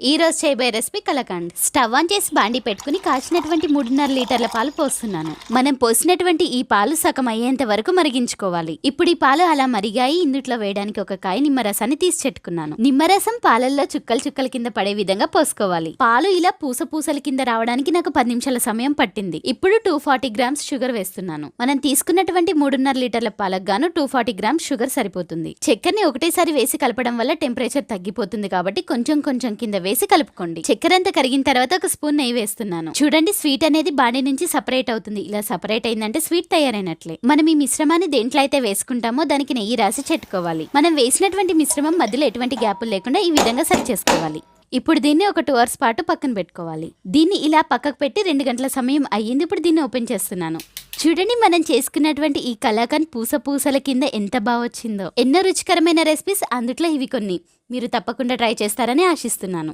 ఈ రోజు చేయబోయే రెసిపీ కలకండ్. స్టవ్ ఆన్ చేసి బాండి పెట్టుకుని కాచినటువంటి 3.5 లీటర్ల పాలు పోస్తున్నాను. మనం పోసినటువంటి ఈ పాలు సగం అయ్యేంత వరకు మరిగించుకోవాలి. ఇప్పుడు ఈ పాలు అలా మరిగాయి. ఇందుట్లో వేయడానికి ఒక కాయ నిమ్మరసాన్ని తీసి చెట్టుకున్నాను. నిమ్మరసం పాలల్లో చుక్కలు చుక్కల కింద పడే విధంగా పోసుకోవాలి. పాలు ఇలా పూసల కింద రావడానికి నాకు 10 నిమిషాల సమయం పట్టింది. ఇప్పుడు 240 గ్రామ్స్ షుగర్ వేస్తున్నాను. మనం తీసుకున్నటువంటి 3.5 లీటర్ల పాలకు గాను 240 గ్రామ్స్ షుగర్ సరిపోతుంది. చక్కెరని ఒకటేసారి వేసి కలపడం వల్ల టెంపరేచర్ తగ్గిపోతుంది కాబట్టి కొంచెం కింద వేసి కలుపుకోండి. చక్కెర అంతా కరిగిన తర్వాత ఒక స్పూన్ నెయ్యి వేస్తున్నాను. చూడండి, స్వీట్ అనేది బాండి నుంచి సపరేట్ అవుతుంది. ఇలా సపరేట్ అయిందంటే స్వీట్ తయారైనట్లే. మనం ఈ మిశ్రమాన్ని దేంట్లో అయితే వేసుకుంటామో దానికి నెయ్యి రాసి చెట్టుకోవాలి. మనం వేసినటువంటి మిశ్రమం మధ్యలో ఎటువంటి గ్యాపులు లేకుండా ఈ విధంగా సరి చేసుకోవాలి. ఇప్పుడు దీన్ని ఒక 2 అవర్స్ పాటు పక్కన పెట్టుకోవాలి. దీన్ని ఇలా పక్కకు పెట్టి 2 గంటల సమయం అయ్యింది. ఇప్పుడు దీన్ని ఓపెన్ చేస్తున్నాను. చూడండి, మనం చేసుకున్నటువంటి ఈ కలాకండ్ పూసల కింద ఎంత బాగా వచ్చిందో. ఎన్నో రుచికరమైన రెసిపీస్, అందుట్లో ఇవి కొన్ని. మీరు తప్పకుండా ట్రై చేస్తారని ఆశిస్తున్నాను.